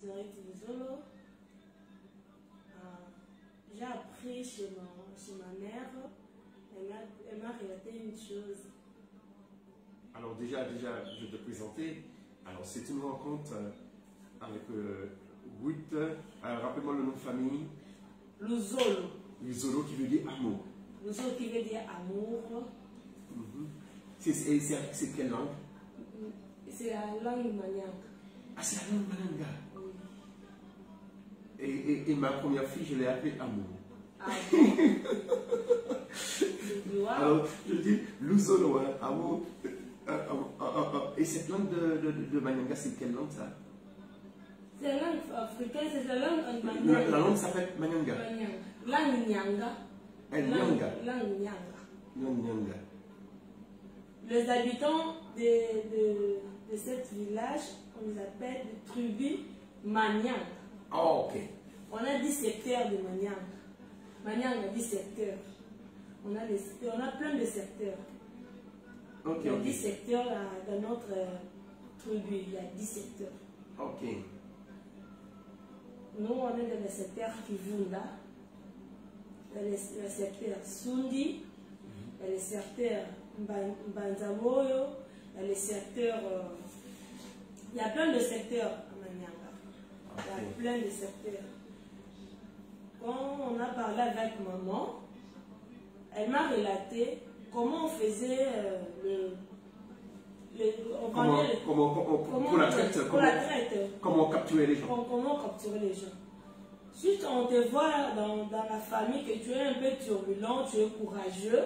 J'ai appris chez ma mère, elle m'a relaté une chose. Alors déjà, je vais te présenter. Alors c'est une rencontre avec Ruth. Rappelle-moi le nom de famille. Luzolo. Luzolo qui veut dire amour. Luzolo qui veut dire amour. C'est quelle langue? C'est la langue Manyanga. Ah, c'est la langue Manyanga. Oui. Et ma première fille, je l'ai appelée Amour. Ah bon? Alors, je dis Luzolo, hein, Amour. Et cette langue de Manyanga, c'est quelle langue ça? C'est la langue africaine, c'est la langue Manyanga. La langue s'appelle Manyanga. Langue Nyanga. Nyanga. Langue Nyanga. Langue Nyanga. Les habitants de ce village, on les appelle des tribus Manyanga. Oh, ok. On a 10 secteurs de Manyanga. Manyanga a 10 secteurs. On a plein de secteurs. Okay, il y a 10 secteurs dans notre tribu. Il y a 10 secteurs. Ok. Nous, on est dans le secteur Kivunda, dans le secteur Sundi, dans le secteur Mbanzamoyo, dans le secteur... il y a plein de secteurs à Manyanga. Il y a plein de secteurs. Quand on a parlé avec maman, elle m'a relaté comment on faisait pour la traite. Comment capturer les gens. Comment capturer les gens. Si on te voit dans la famille que tu es un peu turbulent, tu es courageux,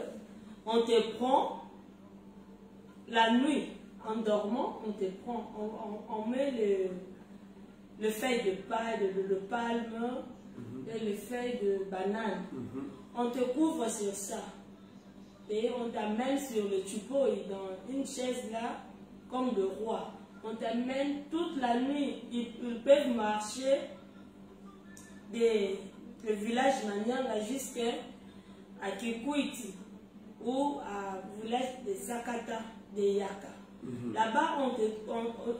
on te prend la nuit, en dormant, on te prend, on met le feuille de paille, le palme, et les feuilles de banane. On te couvre sur ça. Et on t'amène sur le tupo, dans une chaise là, comme le roi. On t'amène toute la nuit. Ils peuvent marcher le village Manyanga jusqu'à Kikwiti ou à village de Sakata, de Yaka. Là-bas,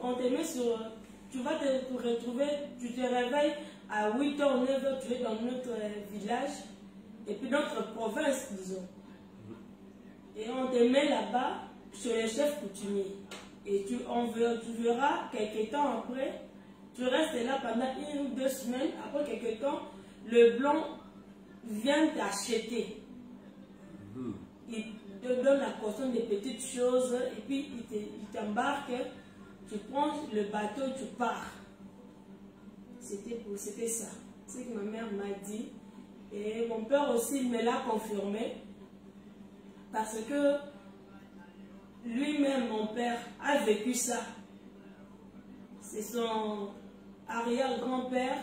on te met sur... Tu vas te retrouver, tu te réveilles à 8h, 9h, tu es dans notre village, et puis notre province, disons. Et on te met là-bas sur les chefs coutumiers. Et tu verras, quelques temps après, tu restes là pendant 1 ou 2 semaines, après quelques temps, le blanc vient t'acheter. Il te donne la caution des petites choses, et puis il t'embarque, tu prends le bateau, tu pars. C'était ça. C'est ce que ma mère m'a dit. Et mon père aussi me l'a confirmé. Parce que lui-même, mon père, a vécu ça. C'est son arrière-grand-père.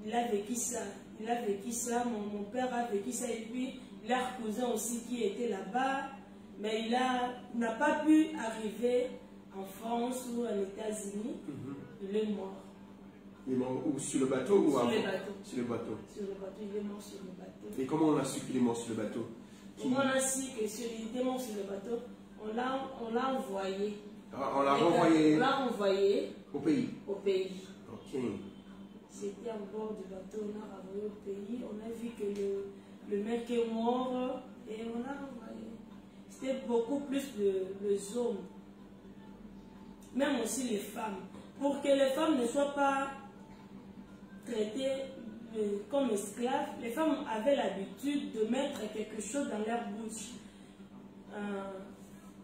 Il a vécu ça. Il a vécu ça. Mon père a vécu ça. Et puis, leur cousin aussi qui était là-bas. Mais il n'a pas pu arriver en France ou aux États-Unis. Il est mort. Il est mort où, sur le bateau ou sur le bateau. Sur le bateau. Sur le bateau, il est mort sur le bateau. Et comment on a su qu'il est mort sur le bateau? Comment on a su qu'il était mort sur le bateau? On l'a envoyé. On l'a renvoyé. On l'a envoyé au pays. Au pays. Ok. C'était à bord du bateau, on l'a renvoyé au pays. On a vu que le mec est mort et on l'a envoyé. C'était beaucoup plus les hommes. Même aussi les femmes. Pour que les femmes ne soient pas traitées comme esclaves, les femmes avaient l'habitude de mettre quelque chose dans leur bouche.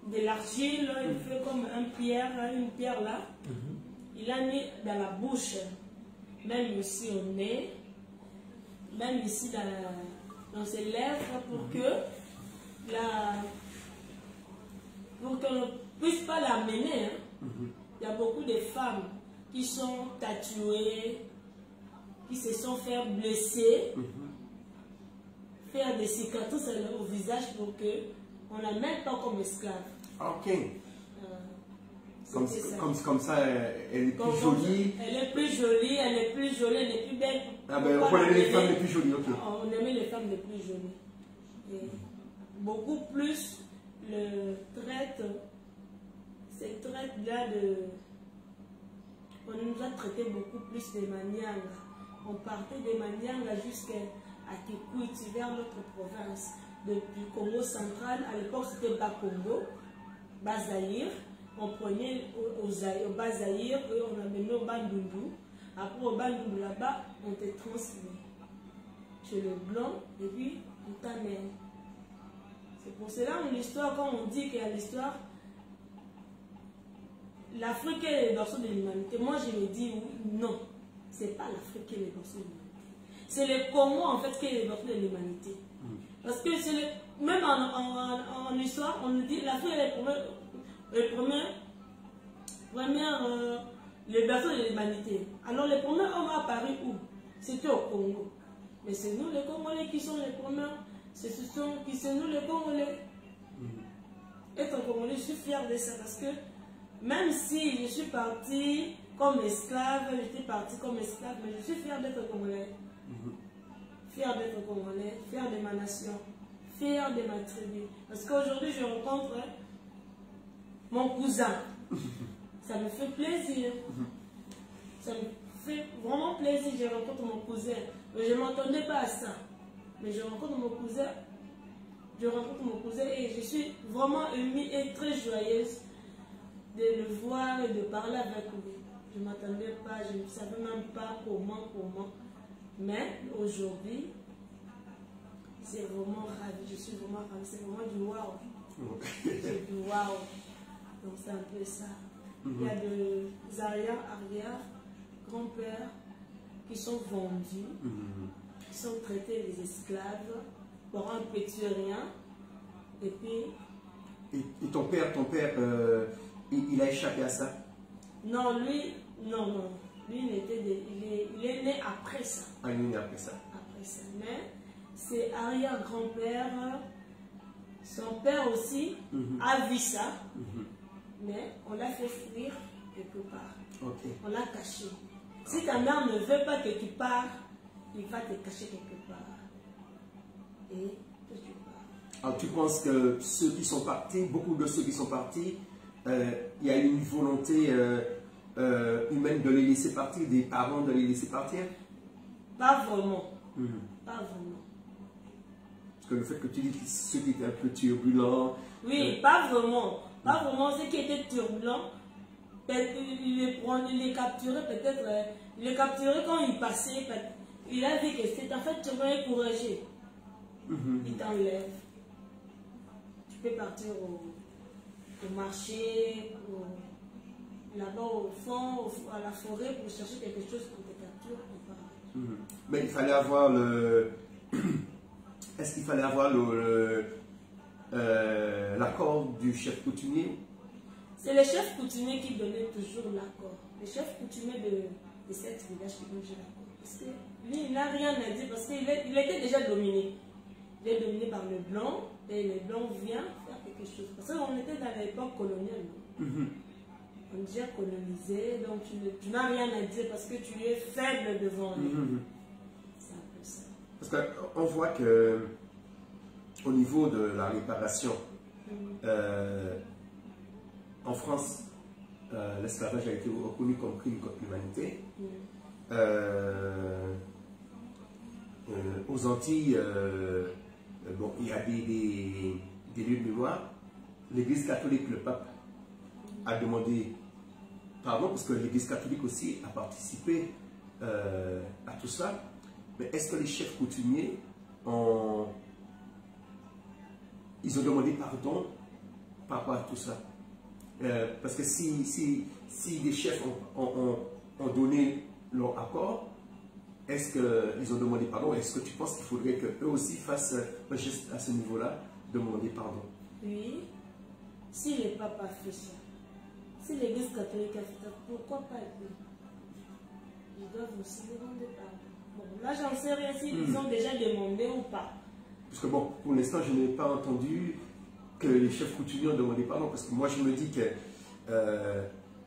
De l'argile, il fait comme une pierre là. Il a mis dans la bouche, même ici au nez, même ici dans ses lèvres, pour qu'on ne puisse pas l'amener. Il y a beaucoup de femmes qui sont tatouées, qui se sont fait blesser, faire des cicatrices au visage pour qu'on la mette pas comme esclave. Ok. Comme ça, elle est plus jolie. Elle est plus jolie, elle est plus jolie, elle est plus belle. Ah ben, on aimait les femmes les plus jolies, ok. On aimait les femmes les plus jolies. Et beaucoup plus le traite, cette traite-là on nous a traité beaucoup plus de Manyanga. On partait de Manyanga jusqu'à Kikwiti, vers notre province. Depuis Congo central, à l'époque c'était Bas-Congo, Bas-Zaïre. On prenait au Bas-Zaïre et on amenait au Bandundu. Après au Bandundu là-bas, on te transmet chez le blanc et puis on t'amène. C'est pour cela dans l'histoire, quand on dit qu'il y a l'histoire, l'Afrique est le berceau de l'humanité. Moi je me dis oui, non, c'est pas l'Afrique qui est le berceau de l'humanité. C'est le Congo en fait qui est le berceau de l'humanité. Parce que même en histoire, on nous dit l'Afrique est le berceau de l'humanité. Alors les premiers hommes apparus où? C'était au Congo. Mais c'est nous les Congolais qui sont les premiers. C'est nous les Congolais. Être Congolais, je suis fière de ça parce que même si je suis partie comme esclave, j'étais partie comme esclave, mais je suis fière d'être Congolais. Fière d'être Congolais, fière de ma nation, fière de ma tribu. Parce qu'aujourd'hui, je rencontre mon cousin. Ça me fait plaisir. Ça me fait vraiment plaisir. Je rencontre mon cousin. Mais je ne m'attendais pas à ça. Mais je rencontre mon cousin. Et je suis vraiment émue et très joyeuse de le voir et de parler avec lui. Je ne m'attendais pas, je ne savais même pas comment. Mais aujourd'hui, c'est vraiment ravi. Je suis vraiment ravie. C'est vraiment du waouh. C'est du waouh. Donc c'est un peu ça. Il y a des arrière, grands-pères qui sont vendus, qui sont traités des esclaves pour un petit rien. Et puis. Et ton père, il a échappé à ça? Non, lui, non. Lui, il est né après ça. Ah, il est né après ça. Après ça. Mais c'est arrière-grand-père. Son père aussi a vu ça. Mais on l'a fait fuir quelque part. On l'a caché. Si ta mère ne veut pas que tu pars, il va te cacher quelque part. Et que tu pars. Alors tu penses que ceux qui sont partis, beaucoup de ceux qui sont partis, il y a une volonté humaine de les laisser partir, des parents de les laisser partir? Pas vraiment. Pas vraiment. Parce que le fait que tu dis que ceux qui étaient un peu turbulents... Oui, pas vraiment. Pas vraiment ceux qui étaient turbulents. Il les capturait peut-être. Il les capturait quand il passait. Il a vu que c'est en fait turbulent et courageux. Il t'enlève. Tu peux partir au marché, là-bas au fond, à la forêt pour chercher quelque chose pour te capturer. Mais il fallait avoir le... Est-ce qu'il fallait avoir l'accord du chef coutumier? C'est le chef coutumier qui donnait toujours l'accord. Le chef coutumier de cette village qui donnait l'accord. Parce que lui, il n'a rien à dire parce qu'il était déjà dominé. Il est dominé par le blanc et le blanc vient faire quelque chose. Parce qu'on était dans l'époque coloniale. On est déjà colonisé, donc tu n'as rien à dire parce que tu es faible devant lui. C'est un peu ça. Parce qu'on voit que au niveau de la réparation, en France, l'esclavage a été reconnu comme crime contre l'humanité. Aux Antilles, bon, il y a des lieux de mémoire. L'Église catholique, le pape, a demandé pardon parce que l'Église catholique aussi a participé à tout ça. Mais est-ce que les chefs coutumiers ils ont demandé pardon par rapport à tout ça? Parce que si les chefs ont donné leur accord, est-ce qu'ils ont demandé pardon? Est-ce que tu penses qu'il faudrait qu'eux aussi fassent un geste à ce niveau-là, demander pardon? Oui, si le pape a fait ça, si l'Église catholique a fait ça, pourquoi pas eux? Ils doivent aussi demander pardon. Bon, là, j'en sais rien s'ils ont déjà demandé ou pas. Parce que bon, pour l'instant, je n'ai pas entendu que les chefs coutumiers ont demandé pardon. Parce que moi, je me dis que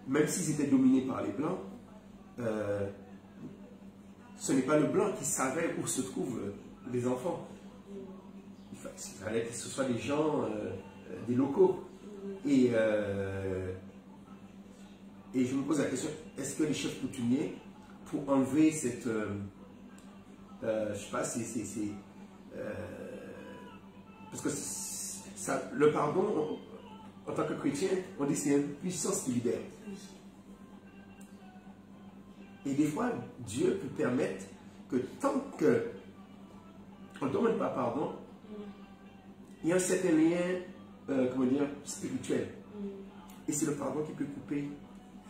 même s'ils étaient dominés par les Blancs, ce n'est pas le Blanc qui savait où se trouvent les enfants. Il fallait que ce soit des gens, des locaux. Et je me pose la question, est-ce que les chefs coutumiers, pour enlever cette... je sais pas, parce que ça, le pardon, en tant que chrétien, on dit que c'est une puissance qui libère. Et des fois, Dieu peut permettre que tant qu'on ne demande pas pardon, il y a un certain lien, comment dire, spirituel. Et c'est le pardon qui peut couper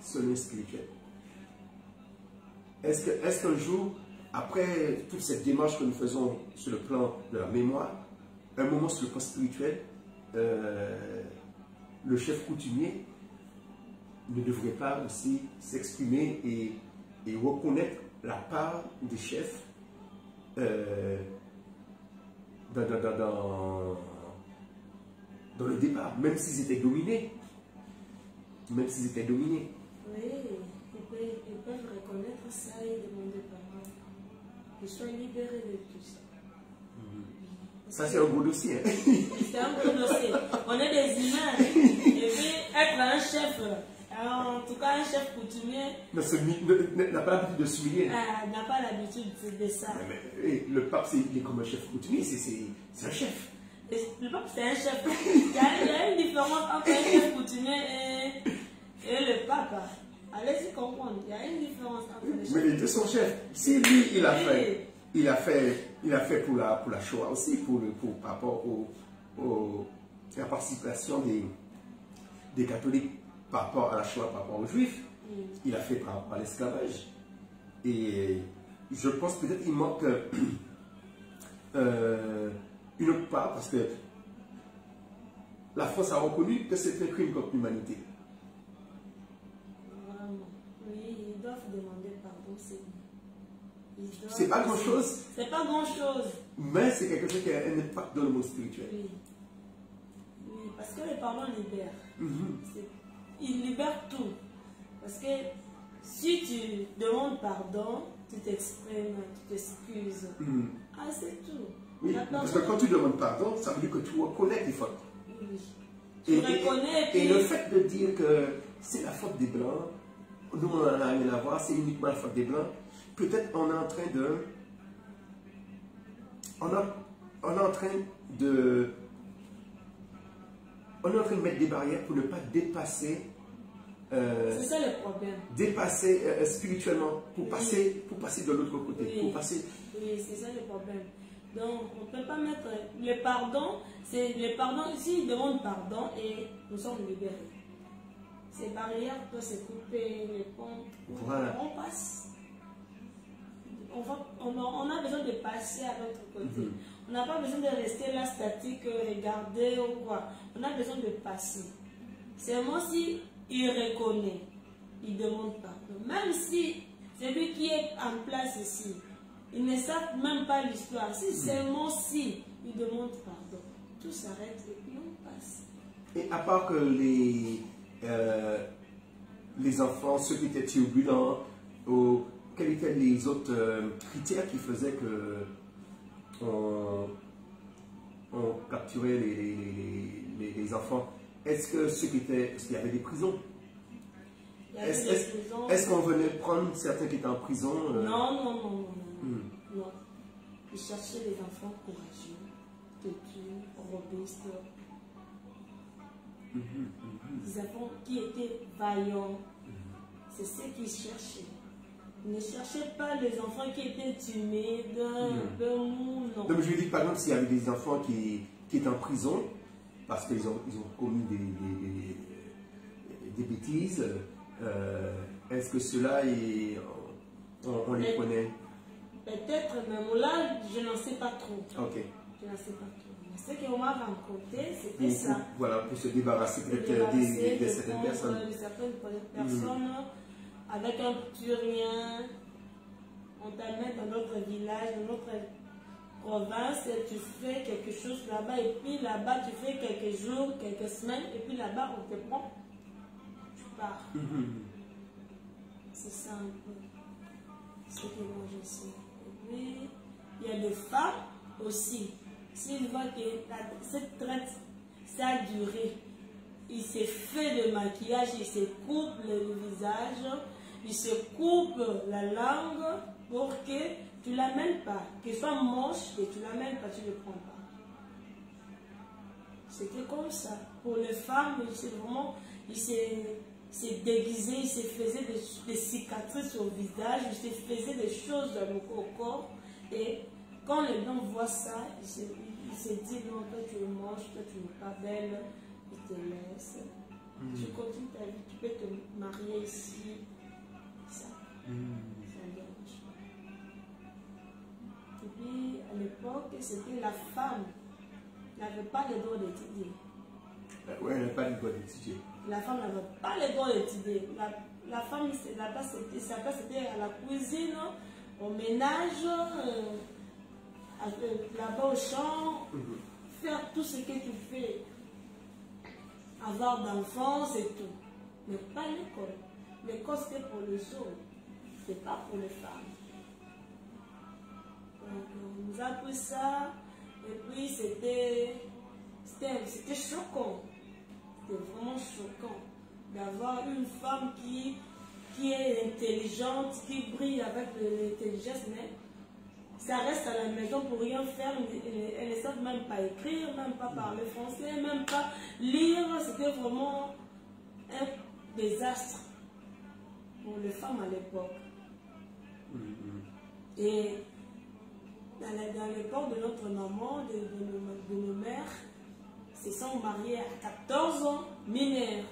ce lien spirituel. Est-ce qu'un jour, après toute cette démarche que nous faisons sur le plan de la mémoire, un moment sur le plan spirituel, le chef coutumier ne devrait pas aussi s'exprimer et reconnaître la part des chefs dans le départ, même s'ils étaient dominés. Même s'ils étaient dominés. Oui, ils peuvent reconnaître ça et demander pardon. Qu'ils soient libérés de tout ça. Ça, c'est un gros dossier. Hein? C'est un gros dossier. On est des humains. Et puis, être un chef, en tout cas un chef coutumier, n'a pas l'habitude de s'humilier. N'a pas l'habitude de ça. Mais, le pape, il est comme un chef coutumier, c'est un chef. Le pape, c'est un chef. Il y a une différence entre un chef coutumier et le pape. Allez-y comprendre. Il y a une différence entre les chefs. Mais les deux sont chefs. Si lui, il a fait pour la Shoah aussi, par rapport à la participation des catholiques par rapport à la Shoah, par rapport aux juifs. Il a fait par rapport à l'esclavage. Et je pense peut-être qu'il manque une autre part, parce que la France a reconnu que c'est un crime contre l'humanité. Vraiment. Oui, ils doivent demander pardon, c'est pas grand chose. C'est pas grand chose. Mais c'est quelque chose qui a un impact dans le monde spirituel. Oui. Oui, parce que le pardon libère. Il libère tout. Parce que si tu demandes pardon, tu t'exprimes, tu t'excuses. Ah, c'est tout. Oui, parce que quand tu demandes pardon, ça veut dire que tu reconnais tes fautes. Oui. Tu reconnais. Et le fait de dire que c'est la faute des Blancs, nous on n'en a rien à voir, c'est uniquement la faute des Blancs, peut-être on est en train de... On est en train de mettre des barrières pour ne pas dépasser... c'est ça le problème. Dépasser spirituellement, pour passer de l'autre côté. Oui, pour passer... oui, c'est ça le problème. Donc, on ne peut pas mettre le pardon, c'est le pardon, s'il demande pardon et nous sommes libérés. Ces barrières peuvent se couper, les ponts, voilà. On passe. On a besoin de passer à l'autre côté. On n'a pas besoin de rester là statique, regarder ou quoi. On a besoin de passer. Seulement si il reconnaît, il demande pardon. Même si celui qui est en place ici, ils ne savent même pas l'histoire. Si seulement si ils demandent pardon, tout s'arrête et puis on passe. Et à part que les enfants, ceux qui étaient turbulents, quels étaient les autres critères qui faisaient que on capturait les enfants? Est-ce que ceux qui étaient... Est-ce qu'il y avait des prisons? Est-ce qu'on venait prendre certains qui étaient en prison? Non. Non. Ils cherchaient les enfants courageux, têtus, robustes. Des enfants qui étaient vaillants. C'est ce qu'ils cherchaient. Ils ne cherchaient pas les enfants qui étaient timides, un peu mous, non. Donc je veux dire, par exemple, s'il y avait des enfants qui étaient en prison parce qu'ils ont commis des bêtises, est-ce que ceux-là, on les connaît? Peut-être, mais là, je n'en sais pas trop. Ok. Je n'en sais pas trop. Ce qu'on m'a rencontré, c'était ça. Voilà, pour se débarrasser peut-être de certaines personnes. De certaines personnes avec un petit rien. On t'amène dans notre village, dans notre province, tu fais quelque chose là-bas, et puis là-bas, tu fais quelques jours, quelques semaines, et puis là-bas, on te prend. Tu pars. C'est ça un peu. Ce que moi je sais. Et puis, il y a des femmes aussi. S'ils voient que cette traite, ça a duré, il s'est fait le maquillage, il se coupe le visage, il se coupe la langue pour que tu ne l'amènes pas. Qu'il soit moche et tu ne l'amènes pas, tu ne le prends pas. C'était comme ça. Pour les femmes, il s'est déguisé, il se faisait des cicatrices au visage, il se faisait des choses dans le corps. Et quand les gens voient ça, ils se disent non, toi tu es moche, toi tu n'es pas belle, ils te laissent. Tu continues ta vie, tu peux te marier ici. Ça. Ça dérange pas. Et puis à l'époque, c'était la femme. N'avait pas le droit d'étudier. Oui, elle n'a pas le droit d'étudier. La femme n'avait pas le droit d'étudier. La femme, là-bas, c'était à la cuisine, au ménage, là-bas au champ, faire tout ce que tu fais. Avoir d'enfants, c'est tout. Mais pas l'école. L'école, c'était pour les hommes. C'est pas pour les femmes. Donc, on nous a appris ça. Et puis c'était choquant. C'était vraiment choquant d'avoir une femme qui est intelligente, qui brille avec l'intelligence, mais ça reste à la maison pour rien faire. Elle ne savent même pas écrire, même pas parler français, même pas lire. C'était vraiment un désastre pour les femmes à l'époque. Et dans l'époque de notre maman, de nos mères, se sont mariés à 14 ans, mineurs.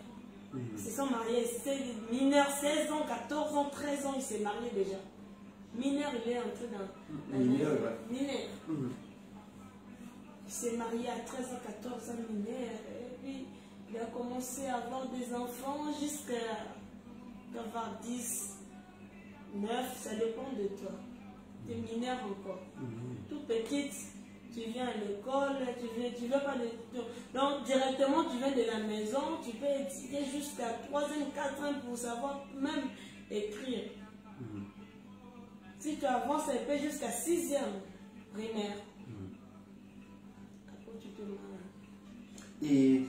Ils se sont mariés mineurs, 16 ans, 14 ans, 13 ans, ils s'est mariés déjà. Mineur, il est entré dans mineur, ouais. Mineur. Il s'est marié à 13 ans, 14 ans, mineur. Et puis, il a commencé à avoir des enfants jusqu'à avoir 10, 9, ça dépend de toi. Tu es mineur encore. Tout petite, tu viens à l'école, tu veux pas de... Donc, directement, tu viens de la maison, tu peux étudier jusqu'à 3e, 4e pour savoir même écrire. Si tu avances un peu jusqu'à 6e primaire, après tu te maries. Et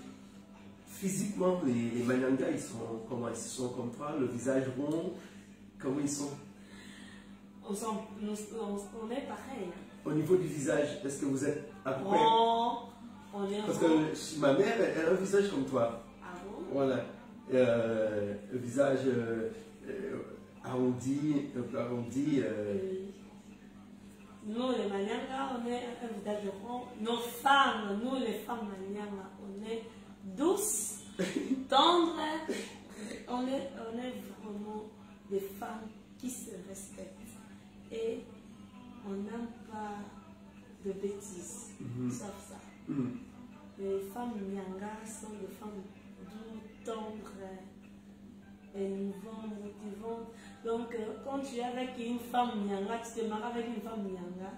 physiquement, les Manyangas, ils sont comment? Ils sont comme toi, le visage rond, comment ils sont? On est pareil. Au niveau du visage, est-ce que vous êtes à peu près... On est Parce que ma mère, elle a un visage comme toi. Ah bon? Voilà. Le visage arrondi. Nous, les Manyangas, on est un visage rond. Nos femmes, nous, les femmes Manyangas, on est douces, tendres. On est vraiment des femmes qui se respectent. Et on n'aime pas de bêtises, sauf ça. Les femmes Nyanga sont des femmes douces, tendres, émouvantes, motivantes. Donc, quand tu es avec une femme Nyanga, tu te maries avec une femme Nyanga,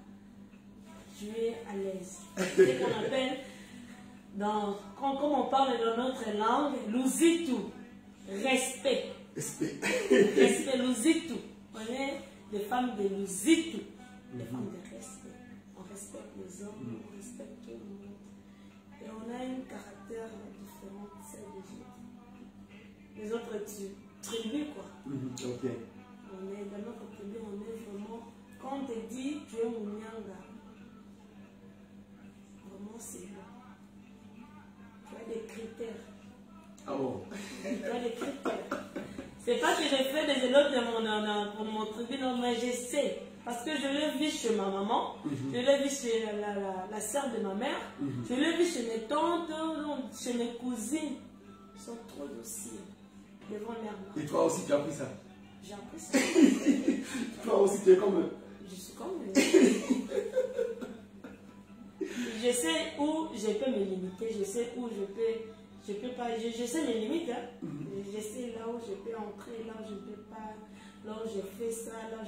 tu es à l'aise. C'est ce qu'on appelle, comme on parle dans notre langue, luzitu, respect. Respect, luzitu. On est des femmes de luzitu. Les femmes de respect. On respecte les hommes, on respecte tout le monde. Et on a un caractère différent de celle des autres tribus, quoi. Ok. On est, dans notre tribu, on est vraiment... Quand on te dit, tu es mon Nyanga, vraiment c'est bon. Tu as des critères. Ah bon? Tu as des critères. C'est pas que j'ai fait des éloges pour mon tribu, non, mais je sais. Parce que je l'ai vu chez ma maman, je l'ai vu chez la sœur de ma mère, je l'ai vu chez mes tantes, chez mes cousines. Ils sont trop dociles devant leur mère. Et toi aussi, tu as appris ça? J'ai appris ça. Toi aussi, tu es comme eux? Je suis comme eux. Je sais où je peux me limiter, je sais où je peux pas, je sais mes limites, hein. Je sais là où je peux entrer, là où je ne peux pas, là où je fais ça, là où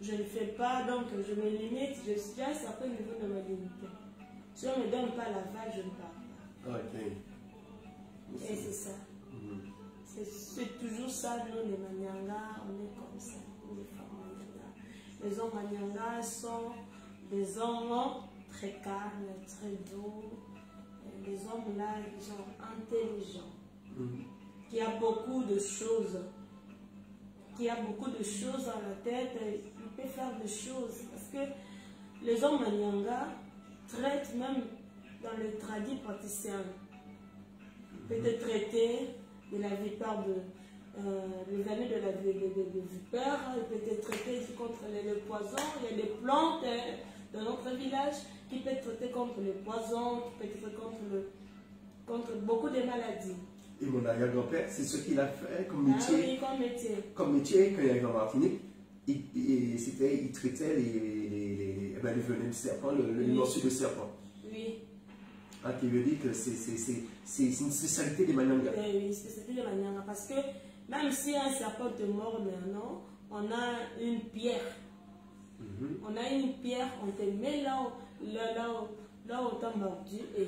je ne fais pas, donc je me limite, je suis à un certain niveau de me limiter. Si on ne me donne pas la vague, je ne parle pas. Ok. Et c'est ça. C'est toujours ça, nous les Manyangas, on est comme ça, nous les femmes Manyangas. Les hommes Manyangas sont des hommes très calmes, très doux. Les hommes là, ils sont intelligents. Qui a beaucoup de choses qui a beaucoup de choses dans la tête, il peut faire des choses. Parce que les hommes Manyanga traitent même dans le tradit praticien. Peut être traité de la vipère le venin de la vipère, il peut être traité contre le poison. Il y a des plantes dans notre village qui peuvent être traitées contre le poison, qui peuvent être contre beaucoup de maladies. Et mon arrière-grand-père, c'est ce qu'il a fait comme métier. Ah oui, comme métier. Comme métier, quand il arrive en Martinique, il traitait les venins de serpent, le morceau de serpent. Oui. Ah, qui veut dire que c'est une spécialité des Manyanga. Oui, spécialité des Manyanga. Parce que même si un serpent te mord maintenant, on a une pierre. On a une pierre, on te met là où t'as mordu et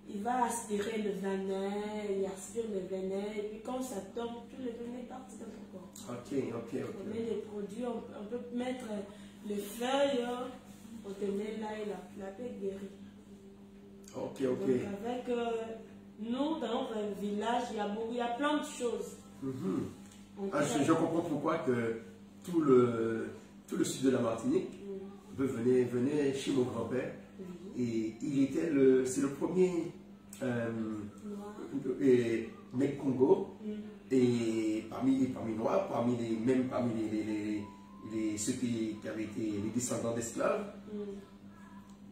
il va aspirer le venin, il aspire le venin et puis quand ça tombe, tout le venin part dans ton corps. Ok. On met des produits, on peut mettre les feuilles, on te met là et la paix guérit. Ok. Donc avec nous, dans notre village, il y a plein de choses. Je comprends pourquoi que tout le sud de la Martinique venait chez mon grand-père. Et c'est le premier mec Congo. Et parmi les Noirs, parmi ceux qui avaient été les descendants d'esclaves,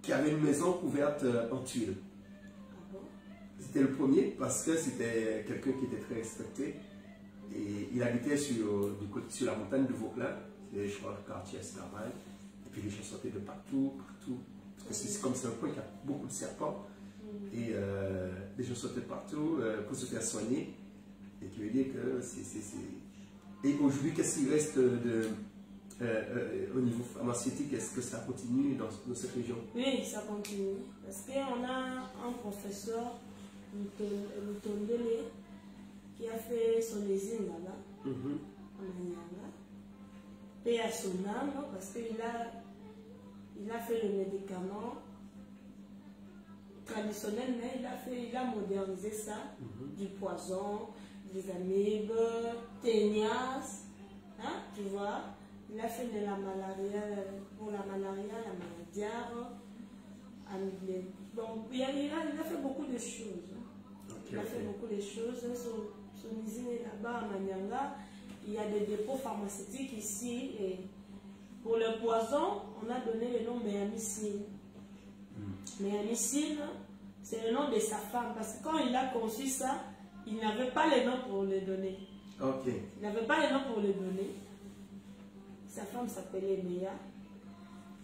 qui avait une maison couverte en tuiles. C'était le premier parce que c'était quelqu'un qui était très respecté. Et il habitait sur la montagne de Vauclin, je crois, le quartier esclavage. Et puis les gens sortaient de partout. Parce que c'est comme c'est un point qui a beaucoup de serpents. Et les gens sortaient de partout pour se faire soigner. Et qui veut dire que c'est. Et aujourd'hui, qu'est-ce qu'il reste au niveau pharmaceutique? Est-ce que ça continue dans cette région? Oui, ça continue. Parce qu'on a un professeur, Lutondele, qui a fait son usine là-bas, en Anyanga. Paix à son âme, parce qu'il a fait le médicament traditionnel, mais il a modernisé ça, du poison, des amibes, ténias, hein, tu vois. Il a fait de la malaria, pour la malaria, la maladiare. Donc, il a fait beaucoup de choses. Il a fait beaucoup de choses. Son usine est là-bas à Manyanga. Il y a des dépôts pharmaceutiques ici. Et pour le poison, on a donné le nom Méamicine. Méamicine, c'est le nom de sa femme. Parce que quand il a conçu ça, il n'avait pas le nom pour le donner. Il n'avait pas le nom pour le donner. Sa femme s'appelait Méa.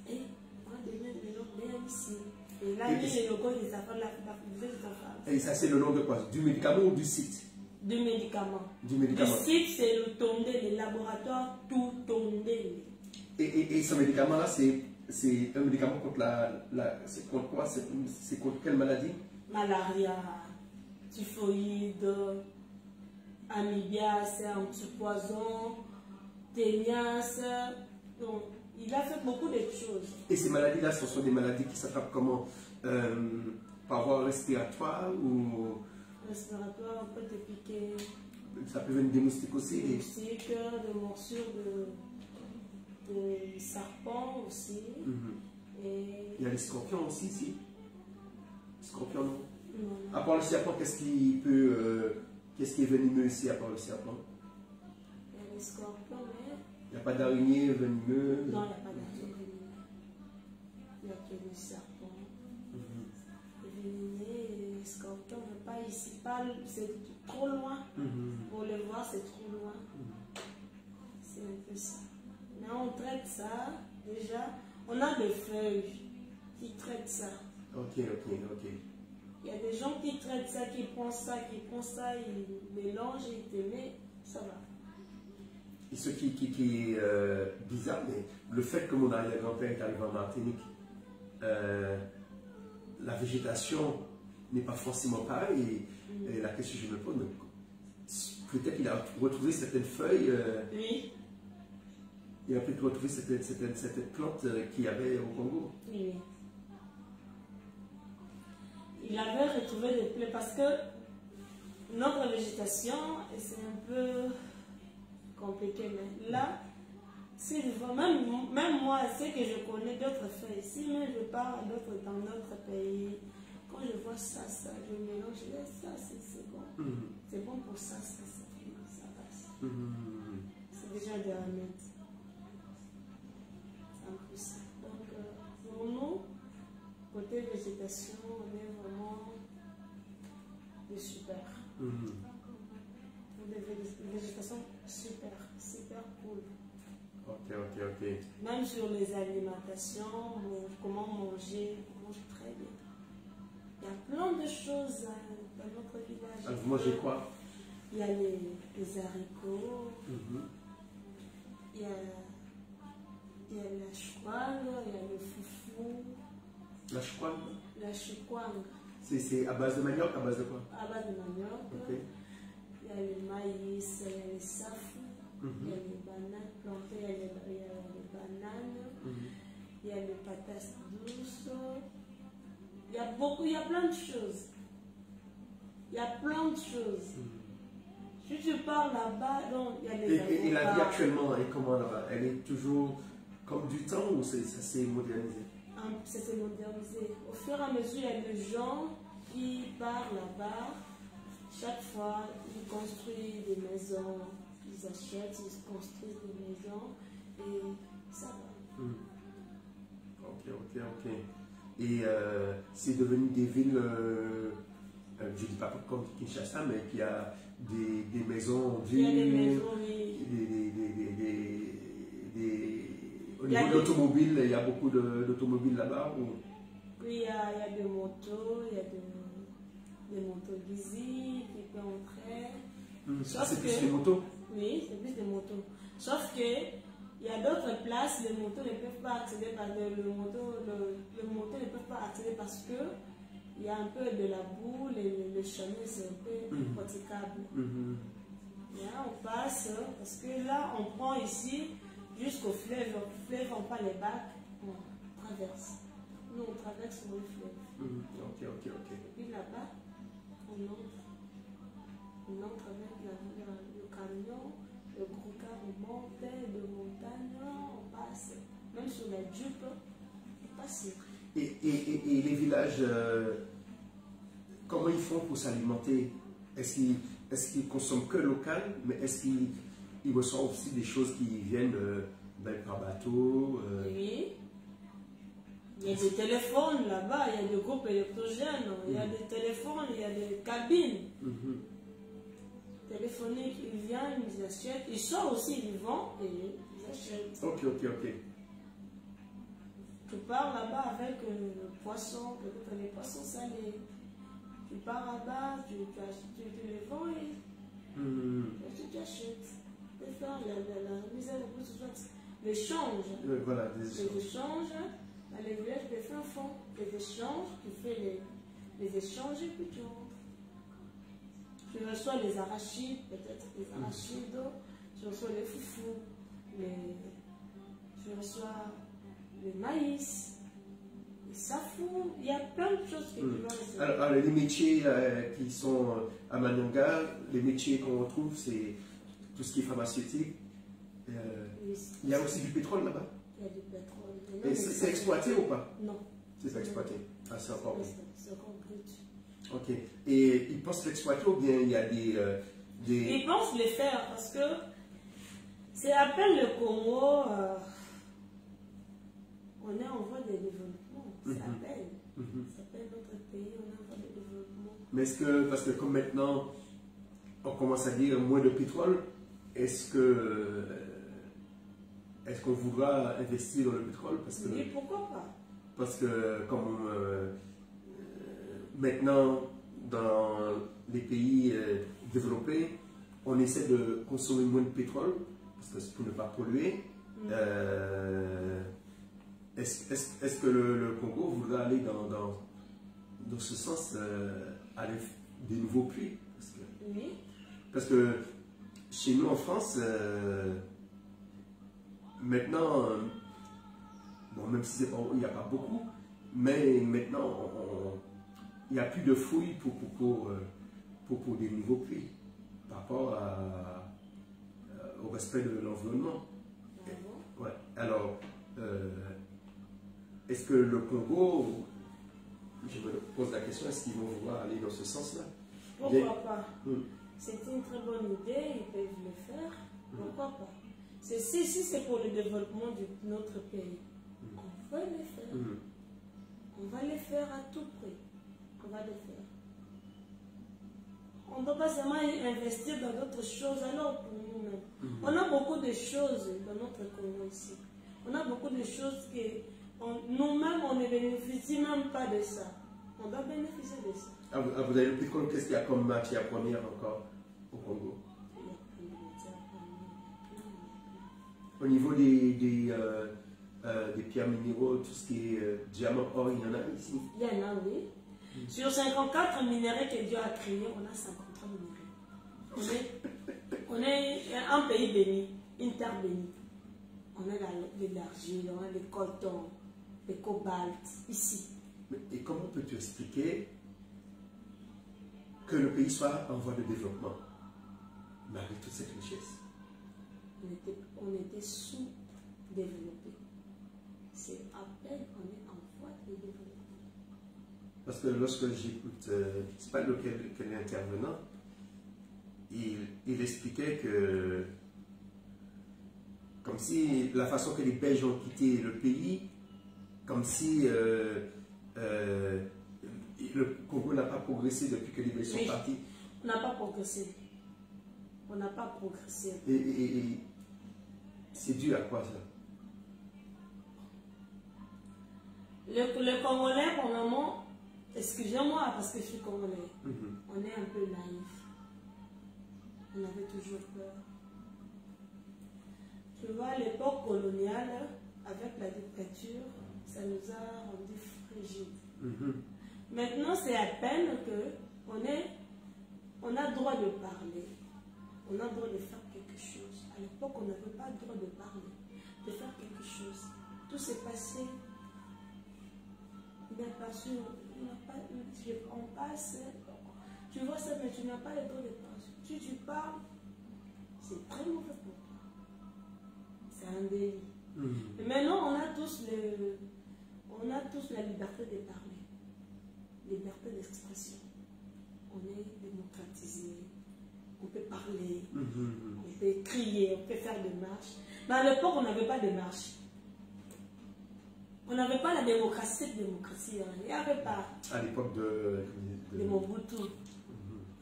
Et on a donné le nom Méamicine. Et là, il est le logo de sa femme, la de sa femme. Et ça, c'est le nom de quoi? Du médicament ou du site? Du médicament. Du médicament. Le site, c'est le Tondele, le laboratoire tout Tondele. Et ce médicament-là, c'est un médicament contre c'est contre quoi? C'est contre quelle maladie? Malaria, typhoïde, amibias, antipoison, ténias. Donc, il a fait beaucoup de choses. Et ces maladies-là, ce sont des maladies qui s'attrapent comment? Par voie respiratoire ou... Respiratoire, on peut te piquer. Ça peut venir des moustiques aussi? Des moustiques, des morsures de serpents aussi. Et... il y a les scorpions aussi ici? Scorpions, non? Non. À part le serpent, qu'est-ce qui est venimeux ici à part le serpent? Il y a les scorpions, mais... Il n'y a pas d'araignée venimeux? Non, il n'y a pas d'araignée venimeux. Il n'y a que le serpent. Les scorpions, mais pas ici. C'est trop loin. Pour le voir, c'est trop loin. C'est un peu ça. Mais on traite ça, déjà. On a des feuilles qui traitent ça. Ok. Il y a des gens qui traitent ça, qui prennent ça, ils mélangent, ils te mettent, ça va. Et ce qui est bizarre, mais le fait que mon arrière-grand-père est arrivé en Martinique, la végétation n'est pas forcément pareille. Et la question que je me pose, peut-être qu'il a retrouvé certaines feuilles. Oui. Il a peut-être retrouvé cette plante qu'il y avait au Congo. Oui. Il avait retrouvé des plaies parce que notre végétation, c'est un peu, compliqué. Mais là, si je vois, même moi, c'est que je connais d'autres faits ici, mais je pars dans d'autres pays. Quand je vois ça, je mélange, je dis ça, c'est bon. C'est bon pour ça, ça passe. C'est déjà de la mettre. C'est un peu ça. Donc, pour nous, côté végétation, on est vraiment des super. Des végétations super, super cool. Ok. Même sur les alimentations, comment manger, on mange très bien. Il y a plein de choses dans notre village. Alors, vous mangez quoi? Il y a les haricots, il y a la chouang, il y a le foufou. La chouang? La chouang. C'est à base de manioc, à base de quoi? À base de manioc. Okay. Il y a le maïs, il y a les safou, il y a les bananes plantées, il y a les bananes, il y a les patates douces. Il y a plein de choses. Il y a plein de choses. Si tu pars là-bas, donc il y a les avocats. Et la vie actuellement, elle est comment là-bas? Elle est toujours comme du temps ou ça s'est modernisé? Ça s'est modernisé. Au fur et à mesure, il y a des gens qui partent là-bas. Chaque fois, ils construisent des maisons. Ils achètent, ils construisent des maisons. Et ça va. Ok. Et c'est devenu des villes, je ne dis pas comme Kinshasa, mais qu'il y a des maisons en ville. Il y a des maisons, oui. Au niveau de l'automobile, il y a beaucoup d'automobiles là-bas ou... Oui, il y a des motos, il y a des motos Gizi qui peuvent entrer. C'est plus des motos? Oui, c'est plus des motos. Sauf que il y a d'autres places, les motos ne peuvent pas accéder parce que le moto ne peut pas accéder parce que il y a un peu de la boue, le chemin c'est un peu praticable. Là, on passe parce que là, on prend ici jusqu'au fleuve. Au fleuve, on prend les bacs, on traverse. Nous, on traverse le fleuve. Ok. Et puis là-bas, on entre avec le camion. Le gros car monte de montagne, on passe, même sur la jupe, on passe. Et les villages, comment ils font pour s'alimenter? Est-ce qu'ils consomment que local, mais est-ce qu'ils reçoivent aussi des choses qui viennent par bateau? Oui. Il y a des téléphones là-bas, il y a des groupes électrogènes, il y a des téléphones, il y a des cabines. Téléphoniques, ils viennent, ils achètent, ils sortent aussi, ils vendent et ils achètent. Ok. Tu pars là-bas avec le poisson, peut-être les poissons salés. Tu pars là-bas, tu les vends et tu achètes. Tu peux faire la mise à l'échange. Voilà, les échanges. Dans les villages, tu fais un fonds, les échanges, tu fais les échanges et puis tu rentres. Tu reçois les arachides, peut-être les arachides, tu reçois les foufous, tu reçois le maïs, les safou, il y a plein de choses que tu vas recevoir. Alors, les métiers qui sont à Manyanga, les métiers qu'on retrouve, c'est tout ce qui est pharmaceutique. Il y a aussi du pétrole là-bas? Il y a du pétrole. Et c'est exploité ou pas? Non. C'est pas exploité. Ah, c'est encore brut. C'est encore brut. Ok. Et ils pensent l'exploiter ou bien il y a des... Ils pensent le faire parce que c'est à peine le Congo, on est en voie de développement. C'est à peine. C'est à peine notre pays, on est en voie de développement. Mais est-ce que, parce que comme maintenant, on commence à dire moins de pétrole, est-ce qu'on voudra investir dans le pétrole? Oui, pourquoi pas? Parce que comme maintenant, dans les pays développés, on essaie de consommer moins de pétrole, parce que c'est pour ne pas polluer. Est-ce que le Congo voudra aller dans ce sens, aller des nouveaux puits? Oui. Parce que chez nous en France, maintenant, bon, même si il n'y a pas beaucoup, mais maintenant, il n'y a plus de fouilles pour des nouveaux puits par rapport au respect de l'environnement. Ouais. Alors, est-ce que le Congo, je me pose la question, est-ce qu'ils vont vouloir aller dans ce sens-là? Pourquoi pas? C'est une très bonne idée, ils peuvent le faire. Pourquoi pas? Si c'est pour le développement de notre pays, on va le faire. On va le faire à tout prix. On va le faire. On ne peut pas seulement investir dans d'autres choses alors pour nous-mêmes. On a beaucoup de choses dans notre Congo ici. On a beaucoup de choses que nous-mêmes, on ne bénéficie même pas de ça. On doit bénéficier de ça. Vous avez pris compte, qu'est-ce qu'il y a comme matière première encore au Congo? Au niveau des pierres minéraux, tout ce qui est diamant, or, il y en a ici? Il y en a, oui. Sur 54 minéraux que Dieu a créés, on a 53 minéraux. On est un pays béni, une terre bénie. On a de l'argile, on a le coton, le cobalt, ici. Et comment peux-tu expliquer que le pays soit en voie de développement, malgré toute cette richesse? On était sous-développé. C'est à peine qu'on est en voie de développement. Parce que lorsque j'écoute, je ne sais pas quel intervenant, il expliquait que, comme si la façon que les Belges ont quitté le pays, comme si le Congo n'a pas progressé depuis que les Belges sont partis. On n'a pas progressé. On n'a pas progressé. Et c'est dû à quoi ça? Le Congolais, pour le moment, excusez-moi parce que je suis Congolais, on est un peu naïf. On avait toujours peur. Tu vois, l'époque coloniale, avec la dictature, ça nous a rendu frigides. Maintenant, c'est à peine on a droit de parler. On a droit de faire quelque chose. À l'époque, on n'avait pas le droit de parler, de faire quelque chose. Tout s'est passé. Bien passé, on passe. Tu vois ça, mais tu n'as pas le droit de parler. Si tu parles, c'est très mauvais pour toi. C'est un délit. Et maintenant, on a tous la liberté de parler. Liberté d'expression. On est démocratisé. On peut parler, on peut crier, on peut faire des marches. Mais à l'époque, on n'avait pas de marche. On n'avait pas la démocratie. Il n'y avait pas. À l'époque de Mobutu.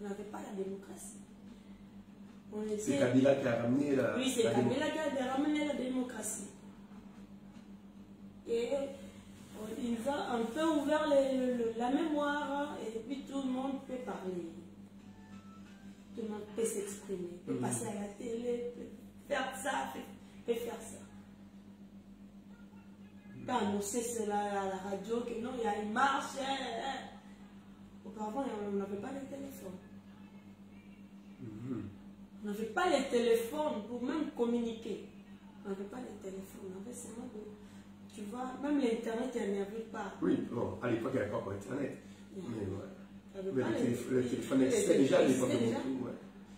On n'avait pas la démocratie. C'est Kabila qui a ramené la Oui, c'est Kabila qui a ramené la démocratie. Et ils ont un peu ouvert la mémoire et puis tout le monde peut parler. Tout le monde peut s'exprimer, peut passer à la télé, peut faire ça, peut faire ça. Peut annoncer cela à la radio, que non, il y a une marche. Auparavant, on n'avait pas les téléphones. On n'avait pas les téléphones pour même communiquer. On n'avait pas les téléphones, on avait seulement tu vois, même l'Internet, il n'y avait pas. Oui, bon, à l'époque, il n'y avait pas Internet. Mais le téléphone existait déjà à l'époque de Mobutu.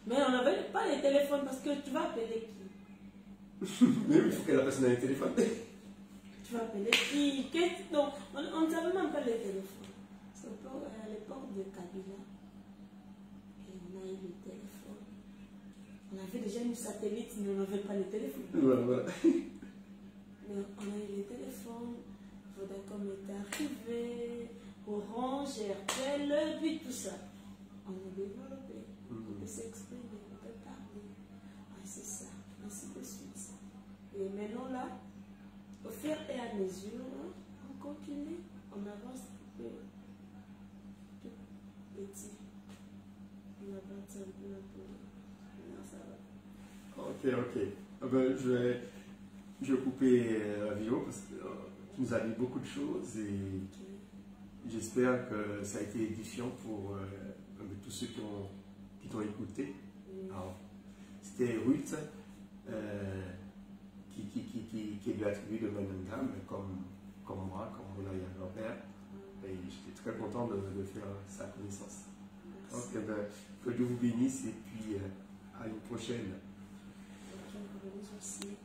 Mais on n'avait pas les téléphones parce que tu vas appeler qui? Mais il faut que la personne ait un téléphone. Tu vas appeler qui? Donc, on ne savait même pas les téléphones. C'est à l'époque de Kabila. Et on a eu le téléphone. On avait déjà une satellite, mais on n'avait pas les téléphones. Voilà. Mais on a eu les téléphones. Vodacom est arrivé. Orange, RTL, puis tout ça. On a développé. On peut s'exprimer, on peut parler. Ah, c'est ça, ainsi de suite. Et maintenant là, au fur et à mesure, on continue, on avance un peu. Tout petit. On avance un peu. Non, ça va. Ok. Ben, je vais couper la vidéo parce que tu nous as dit beaucoup de choses et j'espère que ça a été édifiant pour tous ceux qui t'ont écouté. C'était Ruth qui est de la tribu de Manangam, comme moi, comme mon arrière-grand-père. Et j'étais très content de faire sa connaissance. Donc, que Dieu vous bénisse et puis à une prochaine. remise aussi.